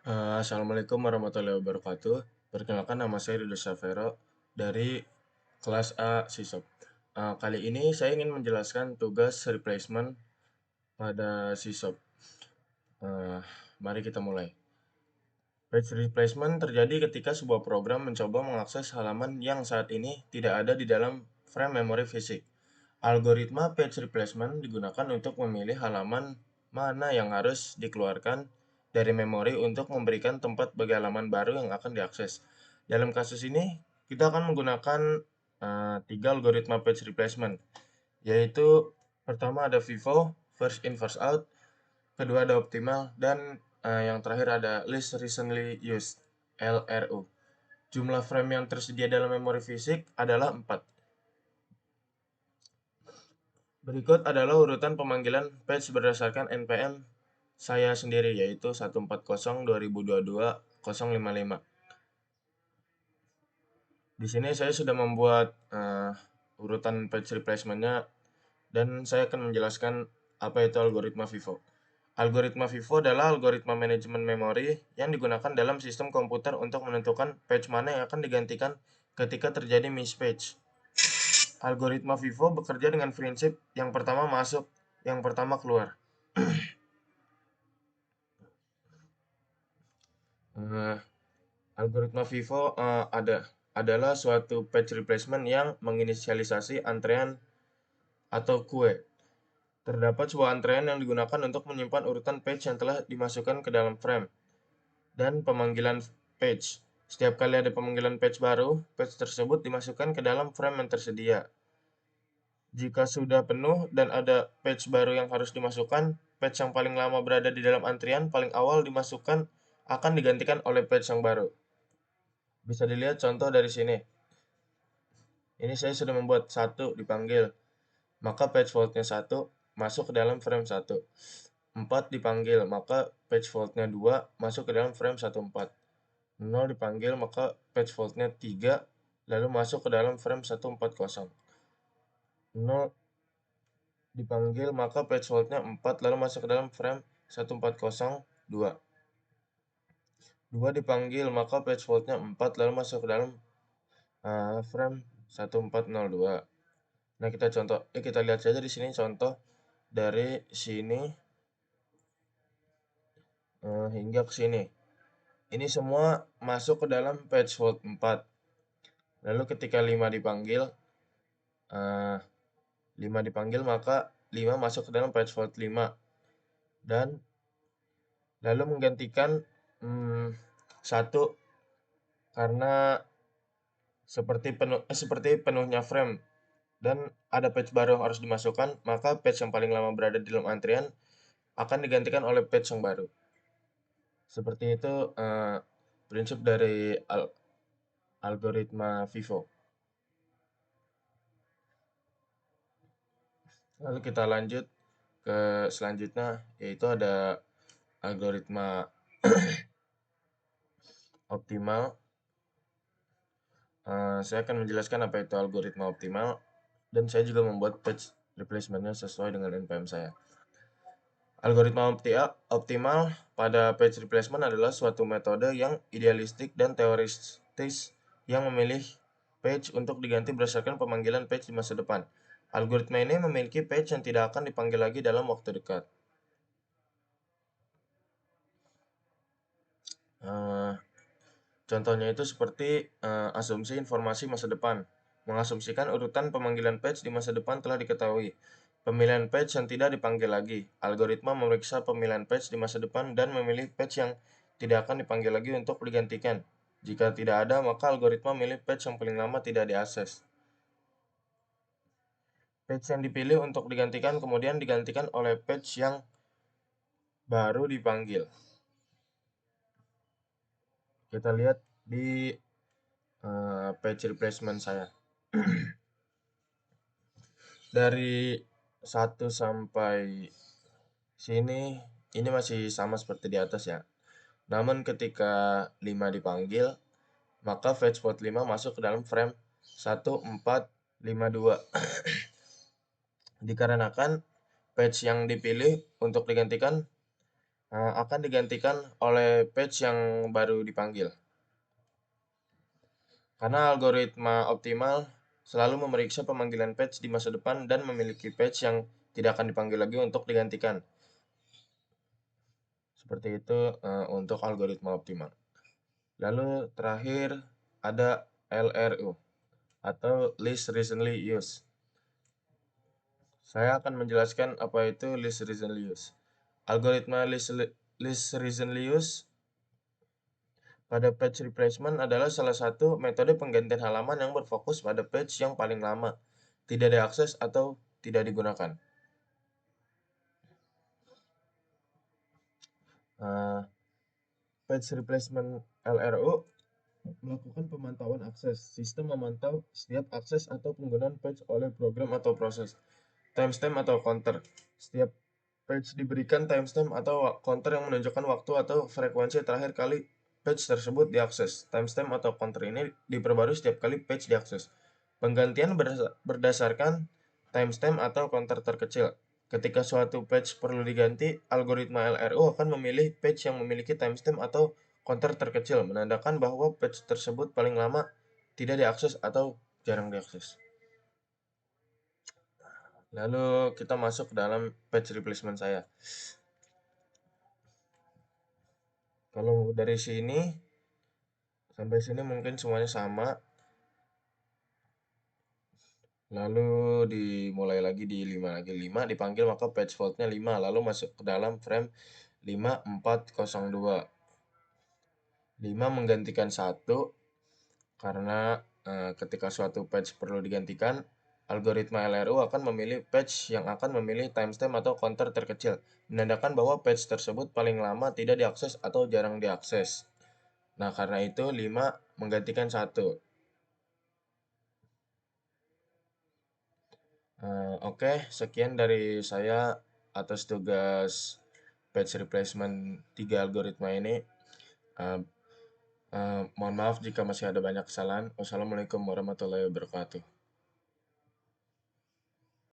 Assalamualaikum warahmatullahi wabarakatuh. Perkenalkan nama saya Ridho Syafero dari kelas A SISOP. Kali ini saya ingin menjelaskan tugas replacement pada SISOP. Mari kita mulai. Page replacement terjadi ketika sebuah program mencoba mengakses halaman yang saat ini tidak ada di dalam frame memori fisik. Algoritma page replacement digunakan untuk memilih halaman mana yang harus dikeluarkan dari memori untuk memberikan tempat bagi halaman baru yang akan diakses. Dalam kasus ini, kita akan menggunakan tiga algoritma page replacement, yaitu pertama ada FIFO, first in first out, kedua ada optimal, dan yang terakhir ada least recently used, LRU. Jumlah frame yang tersedia dalam memori fisik adalah 4. Berikut adalah urutan pemanggilan page berdasarkan NPM saya sendiri, yaitu 140.2022.055. Di sini saya sudah membuat urutan page replacement-nya dan saya akan menjelaskan apa itu algoritma FIFO. Algoritma FIFO adalah algoritma manajemen memori yang digunakan dalam sistem komputer untuk menentukan page mana yang akan digantikan ketika terjadi mispage. Algoritma FIFO bekerja dengan prinsip yang pertama masuk, yang pertama keluar. Algoritma FIFO adalah suatu page replacement yang menginisialisasi antrean atau queue. Terdapat sebuah antrean yang digunakan untuk menyimpan urutan page yang telah dimasukkan ke dalam frame dan pemanggilan page. Setiap kali ada pemanggilan page baru, page tersebut dimasukkan ke dalam frame yang tersedia. Jika sudah penuh dan ada page baru yang harus dimasukkan, page yang paling lama berada di dalam antrian paling awal dimasukkan akan digantikan oleh page yang baru. Bisa dilihat contoh dari sini. Ini saya sudah membuat 1 dipanggil, maka page fault-nya 1 masuk ke dalam frame 1. 4 dipanggil, maka page fault-nya 2 masuk ke dalam frame 14. 0 dipanggil, maka page fault-nya 3 lalu masuk ke dalam frame 140. 0 dipanggil, maka page fault-nya 4 lalu masuk ke dalam frame 1402. 2 dipanggil, maka page fault-nya 4 lalu masuk ke dalam frame 1402. Nah, kita lihat saja di sini contoh dari sini hingga ke sini. Ini semua masuk ke dalam page fault 4. Lalu ketika 5 dipanggil, 5 dipanggil maka 5 masuk ke dalam page fault 5. Dan lalu menggantikan 1 karena seperti penuhnya frame dan ada page baru yang harus dimasukkan, maka page yang paling lama berada di dalam antrian akan digantikan oleh page yang baru. Seperti itu prinsip dari algoritma FIFO. Lalu kita lanjut ke selanjutnya, yaitu ada algoritma optimal. Saya akan menjelaskan apa itu algoritma optimal, dan saya juga membuat page replacement-nya sesuai dengan NPM saya. Algoritma optimal pada page replacement adalah suatu metode yang idealistik dan teoretis yang memilih page untuk diganti berdasarkan pemanggilan page di masa depan. Algoritma ini memiliki page yang tidak akan dipanggil lagi dalam waktu dekat. Contohnya itu seperti asumsi informasi masa depan. Mengasumsikan urutan pemanggilan page di masa depan telah diketahui. Pemilihan page yang tidak dipanggil lagi. Algoritma memeriksa pemilihan page di masa depan dan memilih page yang tidak akan dipanggil lagi untuk digantikan. Jika tidak ada, maka algoritma memilih page yang paling lama tidak diakses. Page yang dipilih untuk digantikan kemudian digantikan oleh page yang baru dipanggil. Kita lihat di page replacement saya. Dari 1 sampai sini, ini masih sama seperti di atas ya. Namun ketika 5 dipanggil, maka page fault 5 masuk ke dalam frame 1452. Dikarenakan page yang dipilih untuk digantikan akan digantikan oleh page yang baru dipanggil. Karena algoritma optimal selalu memeriksa pemanggilan page di masa depan dan memiliki page yang tidak akan dipanggil lagi untuk digantikan. Seperti itu untuk algoritma optimal. Lalu terakhir ada LRU atau Least Recently Used. Saya akan menjelaskan apa itu Least Recently Used. Algoritma Least Recently Used pada page replacement adalah salah satu metode penggantian halaman yang berfokus pada page yang paling lama, tidak diakses atau tidak digunakan. Page replacement LRU melakukan pemantauan akses. Sistem memantau setiap akses atau penggunaan page oleh program atau proses. Timestamp atau counter. Setiap page diberikan timestamp atau counter yang menunjukkan waktu atau frekuensi terakhir kali page tersebut diakses. Timestamp atau counter ini diperbarui setiap kali page diakses. Penggantian berdasarkan timestamp atau counter terkecil. Ketika suatu page perlu diganti, algoritma LRU akan memilih page yang memiliki timestamp atau counter terkecil, menandakan bahwa page tersebut paling lama tidak diakses atau jarang diakses. Lalu kita masuk ke dalam page replacement saya. Kalau dari sini sampai sini mungkin semuanya sama. Lalu dimulai lagi di 5 lagi. 5 dipanggil maka page fault-nya 5. Lalu masuk ke dalam frame 5402. 5 menggantikan 1 karena ketika suatu page perlu digantikan, algoritma LRU akan memilih page yang akan memilih timestamp atau counter terkecil, menandakan bahwa page tersebut paling lama tidak diakses atau jarang diakses. Nah, karena itu 5 menggantikan 1. Oke, sekian dari saya atas tugas page replacement 3 algoritma ini. Uh, mohon maaf jika masih ada banyak kesalahan. Wassalamualaikum warahmatullahi wabarakatuh.